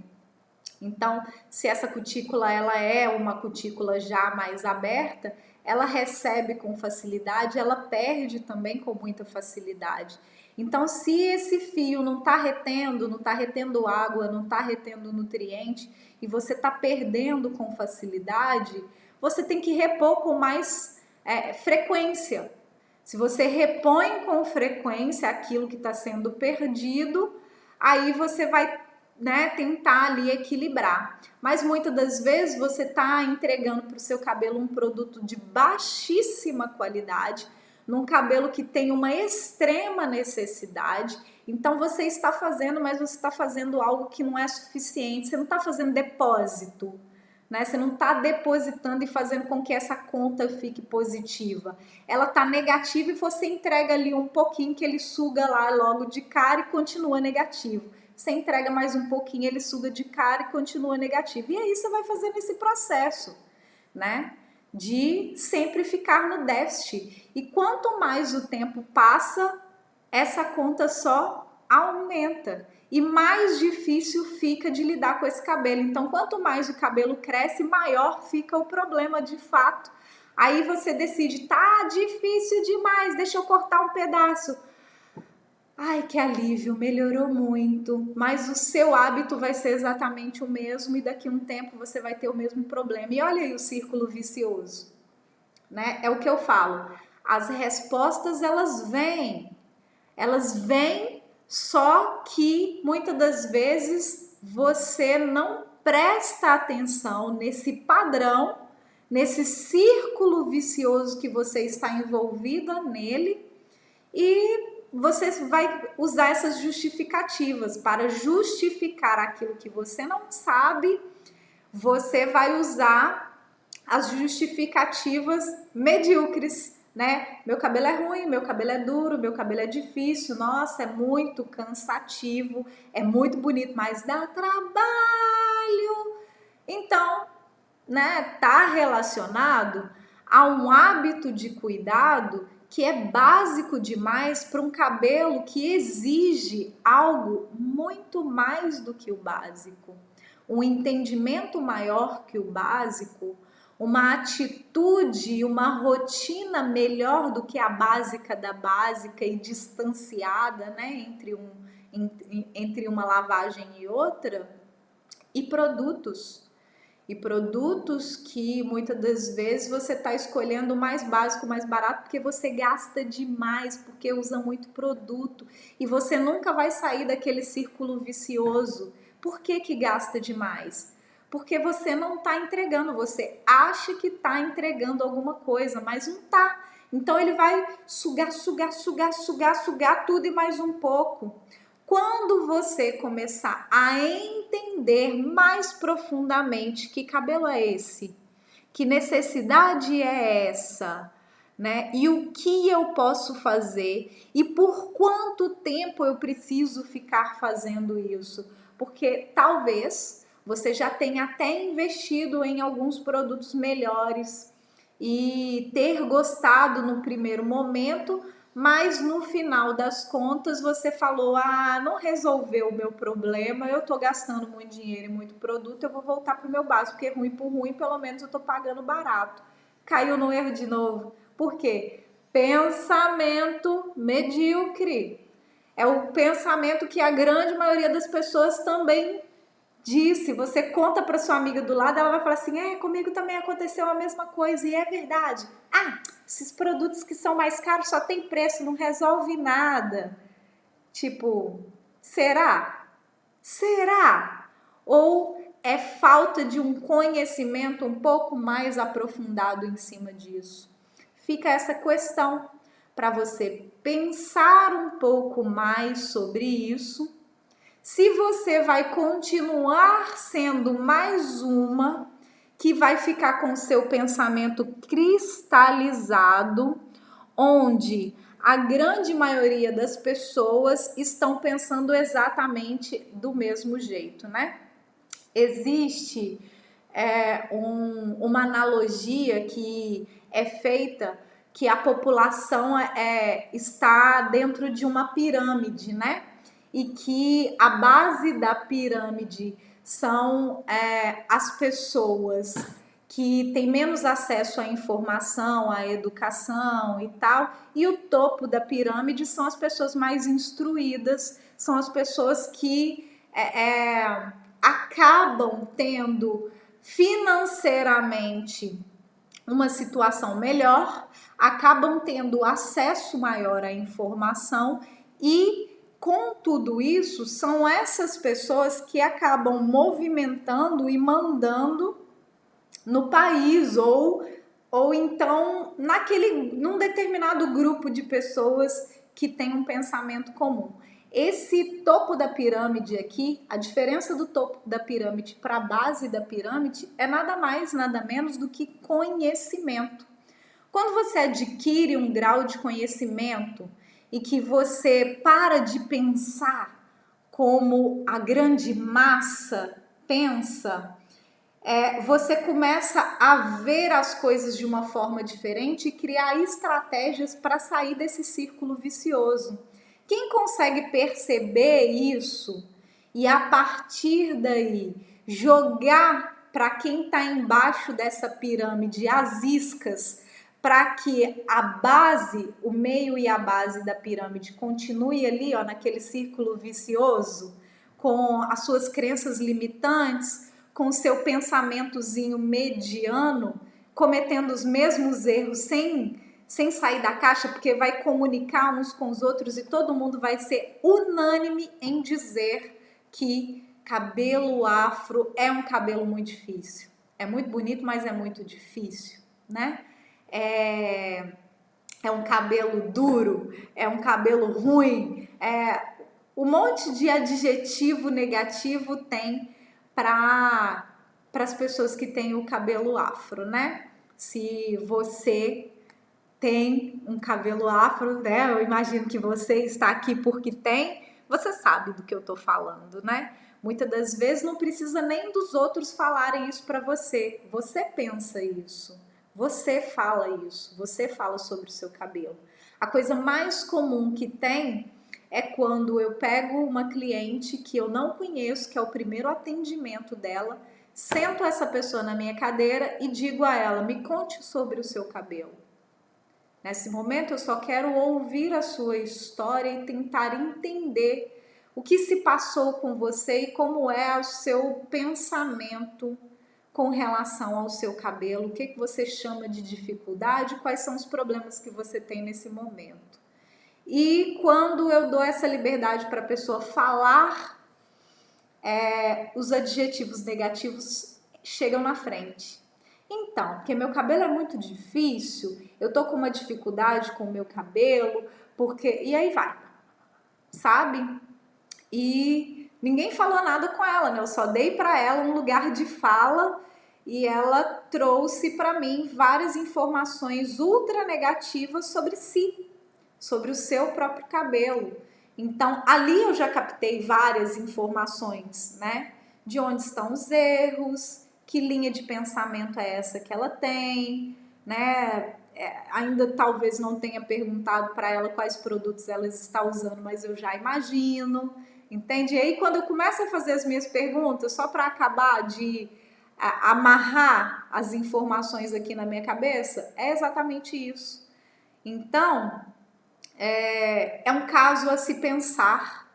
Então, se essa cutícula ela é uma cutícula já mais aberta, ela recebe com facilidade, ela perde também com muita facilidade. Então, se esse fio não está retendo água, não está retendo nutriente e você está perdendo com facilidade, você tem que repor com mais frequência. Se você repõe com frequência aquilo que está sendo perdido, aí você vai, né, tentar ali equilibrar. Mas muitas das vezes você está entregando para o seu cabelo um produto de baixíssima qualidade, num cabelo que tem uma extrema necessidade. Então você está fazendo, mas você está fazendo algo que não é suficiente. Você não está fazendo depósito, né? Você não está depositando e fazendo com que essa conta fique positiva. Ela está negativa e você entrega ali um pouquinho que ele suga lá logo de cara e continua negativo. Você entrega mais um pouquinho, ele suga de cara e continua negativo. E aí você vai fazendo esse processo, né? De sempre ficar no déficit. E quanto mais o tempo passa, essa conta só aumenta. E mais difícil fica de lidar com esse cabelo. Então, quanto mais o cabelo cresce, maior fica o problema de fato. Aí você decide, tá difícil demais, deixa eu cortar um pedaço. Ai, que alívio, melhorou muito, mas o seu hábito vai ser exatamente o mesmo e daqui a um tempo você vai ter o mesmo problema. E olha aí o círculo vicioso, né? É o que eu falo, as respostas elas vêm, só que muitas das vezes você não presta atenção nesse padrão, nesse círculo vicioso que você está envolvida nele e você vai usar essas justificativas para justificar aquilo que você não sabe. Você vai usar as justificativas medíocres, né? Meu cabelo é ruim, meu cabelo é duro, meu cabelo é difícil, nossa, é muito cansativo, é muito bonito, mas dá trabalho. Então, né, tá relacionado a um hábito de cuidado que é básico demais para um cabelo que exige algo muito mais do que o básico. Um entendimento maior que o básico, uma atitude, uma rotina melhor do que a básica da básica e distanciada, né, entre uma lavagem e outra, e produtos que muitas das vezes você está escolhendo o mais básico, o mais barato, porque você gasta demais, porque usa muito produto e você nunca vai sair daquele círculo vicioso. Por que gasta demais? Porque você não está entregando, você acha que está entregando alguma coisa, mas não está. Então ele vai sugar tudo e mais um pouco. Quando você começar a entender mais profundamente que cabelo é esse, que necessidade é essa, né? E o que eu posso fazer e por quanto tempo eu preciso ficar fazendo isso? Porque talvez você já tenha até investido em alguns produtos melhores e ter gostado no primeiro momento, mas no final das contas você falou, não resolveu o meu problema, eu tô gastando muito dinheiro e muito produto, eu vou voltar pro meu básico, porque ruim por ruim, pelo menos eu tô pagando barato. Caiu no erro de novo. Por quê? Pensamento medíocre. É o pensamento que a grande maioria das pessoas também disse. Você conta para sua amiga do lado, ela vai falar assim, comigo também aconteceu a mesma coisa, e é verdade. Esses produtos que são mais caros só tem preço, não resolve nada. Tipo, será? Será? Ou é falta de um conhecimento um pouco mais aprofundado em cima disso? Fica essa questão para você pensar um pouco mais sobre isso. Se você vai continuar sendo mais uma que vai ficar com seu pensamento cristalizado, onde a grande maioria das pessoas estão pensando exatamente do mesmo jeito, né? Existe uma analogia que é feita que a população está dentro de uma pirâmide, né? E que a base da pirâmide são as pessoas que têm menos acesso à informação, à educação e tal, e o topo da pirâmide são as pessoas mais instruídas, são as pessoas que acabam tendo financeiramente uma situação melhor, acabam tendo acesso maior à informação e com tudo isso são essas pessoas que acabam movimentando e mandando no país ou então num determinado grupo de pessoas que tem um pensamento comum. Esse topo da pirâmide aqui, a diferença do topo da pirâmide para a base da pirâmide é nada mais, nada menos do que conhecimento. Quando você adquire um grau de conhecimento e que você para de pensar como a grande massa pensa, você começa a ver as coisas de uma forma diferente e criar estratégias para sair desse círculo vicioso. Quem consegue perceber isso e a partir daí jogar para quem está embaixo dessa pirâmide as iscas para que a base, o meio e a base da pirâmide continue ali, ó, naquele círculo vicioso, com as suas crenças limitantes, com o seu pensamentozinho mediano, cometendo os mesmos erros sem sair da caixa, porque vai comunicar uns com os outros e todo mundo vai ser unânime em dizer que cabelo afro é um cabelo muito difícil. É muito bonito, mas é muito difícil, né? É um cabelo duro, é um cabelo ruim, um monte de adjetivo negativo tem para as pessoas que têm o cabelo afro, né? Se você tem um cabelo afro, né? Eu imagino que você está aqui porque tem, você sabe do que eu tô falando, né? Muitas das vezes não precisa nem dos outros falarem isso para você. Você pensa isso. Você fala isso. Você fala sobre o seu cabelo. A coisa mais comum que tem é quando eu pego uma cliente que eu não conheço, que é o primeiro atendimento dela, sento essa pessoa na minha cadeira e digo a ela: me conte sobre o seu cabelo. Nesse momento eu só quero ouvir a sua história e tentar entender o que se passou com você e como é o seu pensamento com relação ao seu cabelo, o que você chama de dificuldade, quais são os problemas que você tem nesse momento. E quando eu dou essa liberdade para a pessoa falar, os adjetivos negativos chegam na frente. Então, porque meu cabelo é muito difícil, eu tô com uma dificuldade com o meu cabelo, porque... E aí vai, sabe? E ninguém falou nada com ela, né? Eu só dei para ela um lugar de fala e ela trouxe para mim várias informações ultra negativas sobre si, sobre o seu próprio cabelo. Então, ali eu já captei várias informações, né? De onde estão os erros, que linha de pensamento é essa que ela tem, né? Ainda talvez não tenha perguntado para ela quais produtos ela está usando, mas eu já imagino, entende? E aí quando eu começo a fazer as minhas perguntas, só para acabar de amarrar as informações aqui na minha cabeça, é exatamente isso. Então, é um caso a se pensar.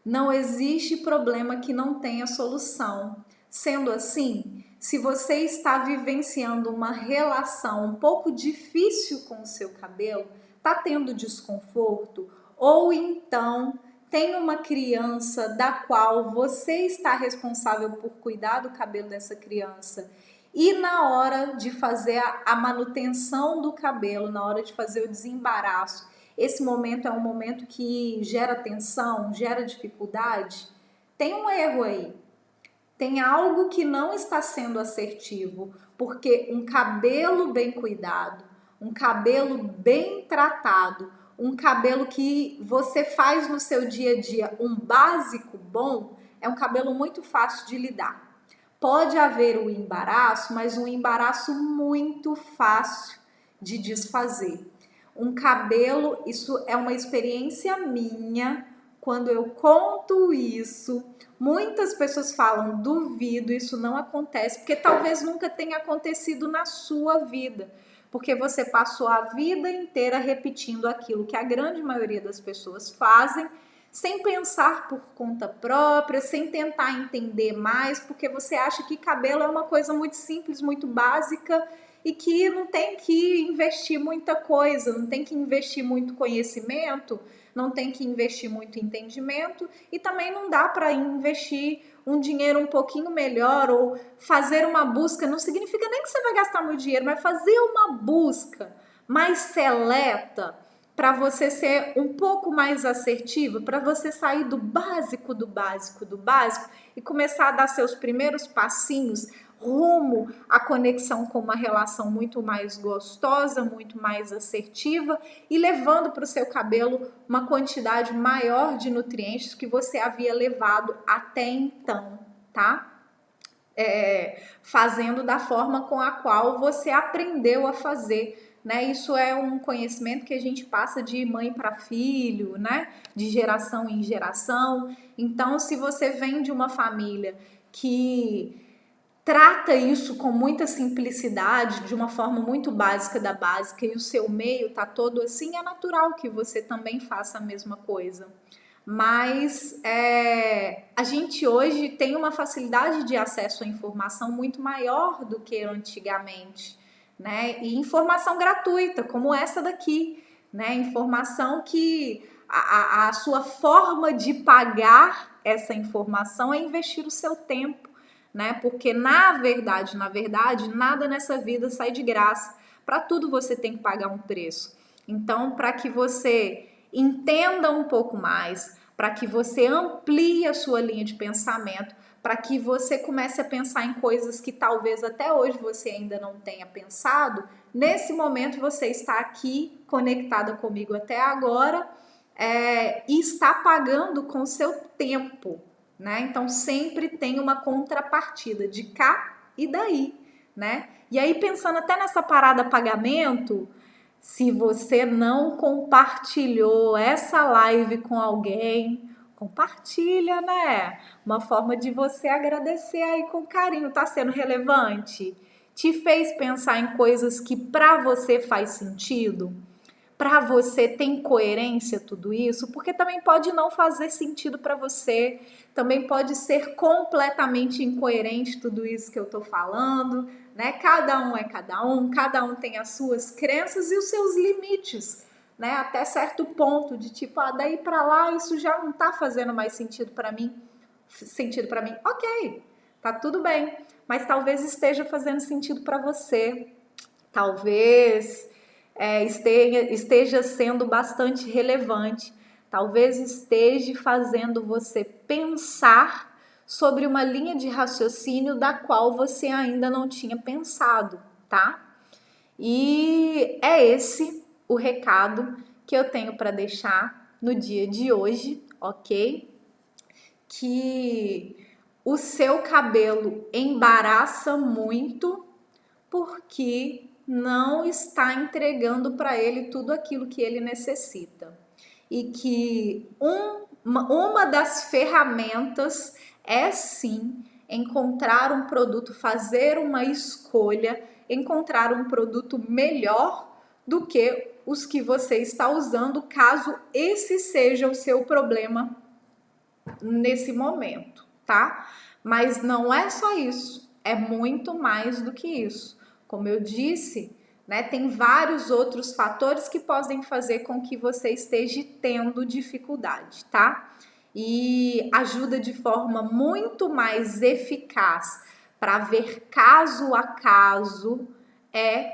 Não existe problema que não tenha solução. Sendo assim, se você está vivenciando uma relação um pouco difícil com o seu cabelo, está tendo desconforto, ou então tem uma criança da qual você está responsável por cuidar do cabelo dessa criança, e na hora de fazer a manutenção do cabelo, na hora de fazer o desembaraço, esse momento é um momento que gera tensão, gera dificuldade, tem um erro aí. Tem algo que não está sendo assertivo, porque um cabelo bem cuidado, um cabelo bem tratado, um cabelo que você faz no seu dia a dia, um básico bom, é um cabelo muito fácil de lidar. Pode haver um embaraço, mas um embaraço muito fácil de desfazer. Um cabelo, isso é uma experiência minha, quando eu conto isso, muitas pessoas falam, duvido, isso não acontece, porque talvez nunca tenha acontecido na sua vida, porque você passou a vida inteira repetindo aquilo que a grande maioria das pessoas fazem, sem pensar por conta própria, sem tentar entender mais, porque você acha que cabelo é uma coisa muito simples, muito básica, e que não tem que investir muita coisa, não tem que investir muito conhecimento, não tem que investir muito entendimento e também não dá para investir um dinheiro um pouquinho melhor ou fazer uma busca. Não significa nem que você vai gastar muito dinheiro, mas fazer uma busca mais seleta para você ser um pouco mais assertivo, para você sair do básico, do básico, do básico e começar a dar seus primeiros passinhos rumo à conexão com uma relação muito mais gostosa, muito mais assertiva e levando para o seu cabelo uma quantidade maior de nutrientes que você havia levado até então, tá? Fazendo da forma com a qual você aprendeu a fazer. Né? Isso é um conhecimento que a gente passa de mãe para filho, né? De geração em geração. Então, se você vem de uma família que trata isso com muita simplicidade, de uma forma muito básica da básica, e o seu meio tá todo assim, é natural que você também faça a mesma coisa. Mas a gente hoje tem uma facilidade de acesso à informação muito maior do que antigamente, né? E informação gratuita, como essa daqui, né? Informação que a sua forma de pagar essa informação é investir o seu tempo, né? Porque na verdade, nada nessa vida sai de graça. Para tudo você tem que pagar um preço. Então, para que você entenda um pouco mais, para que você amplie a sua linha de pensamento, para que você comece a pensar em coisas que talvez até hoje você ainda não tenha pensado, nesse momento você está aqui conectada comigo até agora e está pagando com o seu tempo, né? Então sempre tem uma contrapartida de cá e daí, né? E aí pensando até nessa parada pagamento, se você não compartilhou essa live com alguém, compartilha, né? Uma forma de você agradecer aí com carinho. Tá sendo relevante? Te fez pensar em coisas que para você faz sentido? Para você tem coerência tudo isso? Porque também pode não fazer sentido para você, também pode ser completamente incoerente tudo isso que eu tô falando, né? Cada um é cada um tem as suas crenças e os seus limites, né? Até certo ponto de tipo, daí para lá isso já não tá fazendo mais sentido para mim. OK, tá tudo bem, mas talvez esteja fazendo sentido para você. Talvez esteja sendo bastante relevante, talvez esteja fazendo você pensar sobre uma linha de raciocínio da qual você ainda não tinha pensado, tá? E é esse o recado que eu tenho para deixar no dia de hoje, ok? Que o seu cabelo embaraça muito porque não está entregando para ele tudo aquilo que ele necessita. E que uma das ferramentas é sim encontrar um produto, fazer uma escolha, encontrar um produto melhor do que os que você está usando, caso esse seja o seu problema nesse momento, tá? Mas não é só isso, é muito mais do que isso. Como eu disse, né, tem vários outros fatores que podem fazer com que você esteja tendo dificuldade, tá? E ajuda de forma muito mais eficaz para ver caso a caso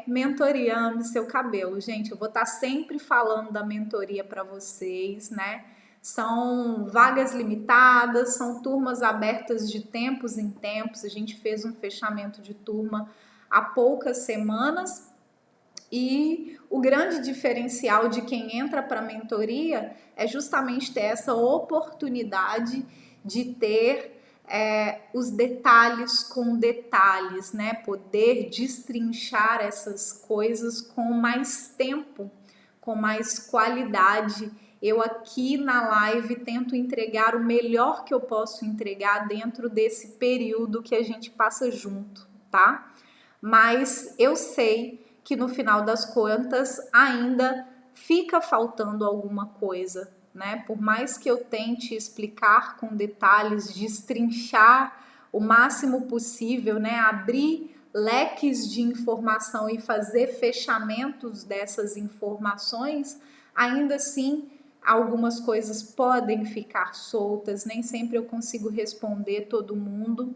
mentoria Ame Seu Cabelo. Gente, eu vou estar sempre falando da mentoria para vocês, né? São vagas limitadas, são turmas abertas de tempos em tempos. A gente fez um fechamento de turma há poucas semanas e o grande diferencial de quem entra para a mentoria é justamente ter essa oportunidade de ter os detalhes com detalhes, né? Poder destrinchar essas coisas com mais tempo, com mais qualidade. Eu aqui na live tento entregar o melhor que eu posso entregar dentro desse período que a gente passa junto, tá? Mas eu sei que no final das contas ainda fica faltando alguma coisa, né? Por mais que eu tente explicar com detalhes, destrinchar o máximo possível, né? Abrir leques de informação e fazer fechamentos dessas informações, ainda assim algumas coisas podem ficar soltas, nem sempre eu consigo responder todo mundo.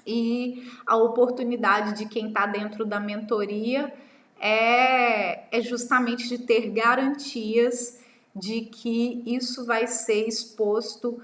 E a oportunidade de quem está dentro da mentoria é justamente de ter garantias de que isso vai ser exposto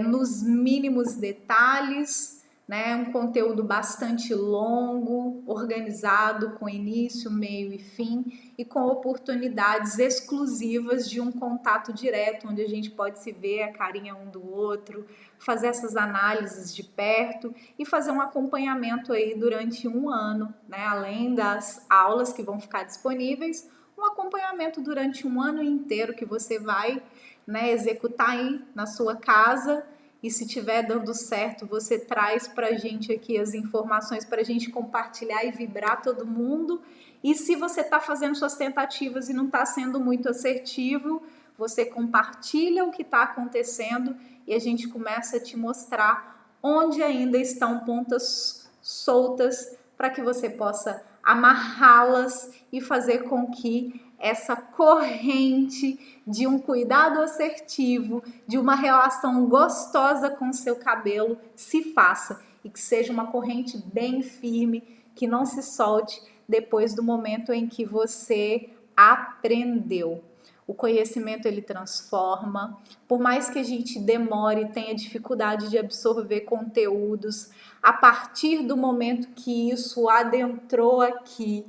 nos mínimos detalhes, né? Um conteúdo bastante longo, organizado, com início, meio e fim, e com oportunidades exclusivas de um contato direto, onde a gente pode se ver a carinha um do outro, fazer essas análises de perto e fazer um acompanhamento aí durante um ano, né? Além das aulas que vão ficar disponíveis, um acompanhamento durante um ano inteiro que você vai, né, executar aí na sua casa. E se estiver dando certo, você traz para a gente aqui as informações para a gente compartilhar e vibrar todo mundo. E se você está fazendo suas tentativas e não está sendo muito assertivo, você compartilha o que está acontecendo e a gente começa a te mostrar onde ainda estão pontas soltas para que você possa amarrá-las e fazer com que essa corrente de um cuidado assertivo, de uma relação gostosa com o seu cabelo se faça e que seja uma corrente bem firme, que não se solte depois do momento em que você aprendeu. O conhecimento ele transforma, por mais que a gente demore, tenha dificuldade de absorver conteúdos, a partir do momento que isso adentrou aqui,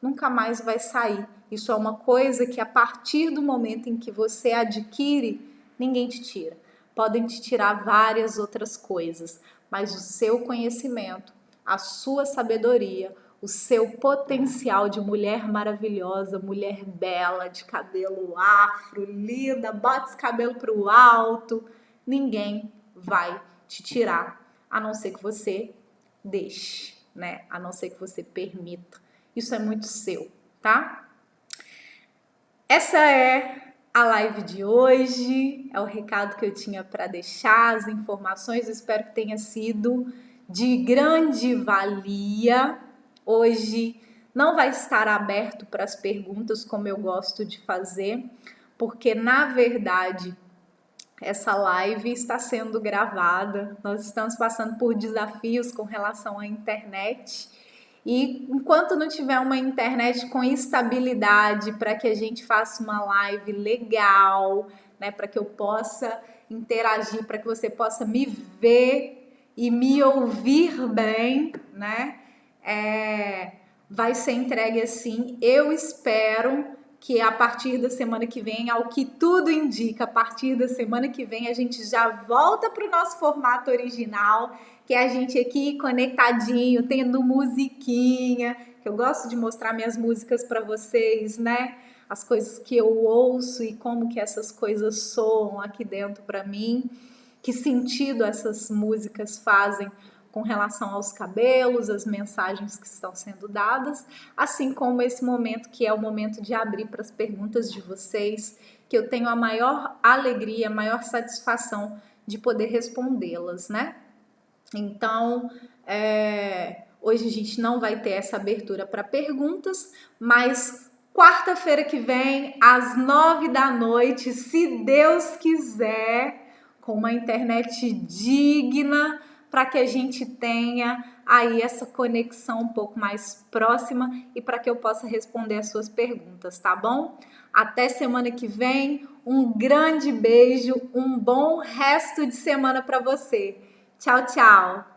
nunca mais vai sair. Isso é uma coisa que a partir do momento em que você adquire, ninguém te tira. Podem te tirar várias outras coisas, mas o seu conhecimento, a sua sabedoria, o seu potencial de mulher maravilhosa, mulher bela, de cabelo afro, linda, bota esse cabelo pro alto, ninguém vai te tirar, a não ser que você deixe, né? A não ser que você permita. Isso é muito seu, tá? Essa é a live de hoje, é o recado que eu tinha para deixar, as informações, espero que tenha sido de grande valia. Hoje não vai estar aberto para as perguntas como eu gosto de fazer, porque na verdade essa live está sendo gravada, nós estamos passando por desafios com relação à internet. E enquanto não tiver uma internet com estabilidade para que a gente faça uma live legal, né, para que eu possa interagir, para que você possa me ver e me ouvir bem, né, vai ser entregue assim. Eu espero que a partir da semana que vem, ao que tudo indica, a partir da semana que vem a gente já volta para o nosso formato original, que é a gente aqui conectadinho, tendo musiquinha, que eu gosto de mostrar minhas músicas para vocês, né? As coisas que eu ouço e como que essas coisas soam aqui dentro para mim, que sentido essas músicas fazem com relação aos cabelos, as mensagens que estão sendo dadas, assim como esse momento que é o momento de abrir para as perguntas de vocês, que eu tenho a maior alegria, a maior satisfação de poder respondê-las, né? Então, hoje a gente não vai ter essa abertura para perguntas, mas quarta-feira que vem, às 9 da noite, se Deus quiser, com uma internet digna, para que a gente tenha aí essa conexão um pouco mais próxima e para que eu possa responder as suas perguntas, tá bom? Até semana que vem, um grande beijo, um bom resto de semana para você. Tchau, tchau!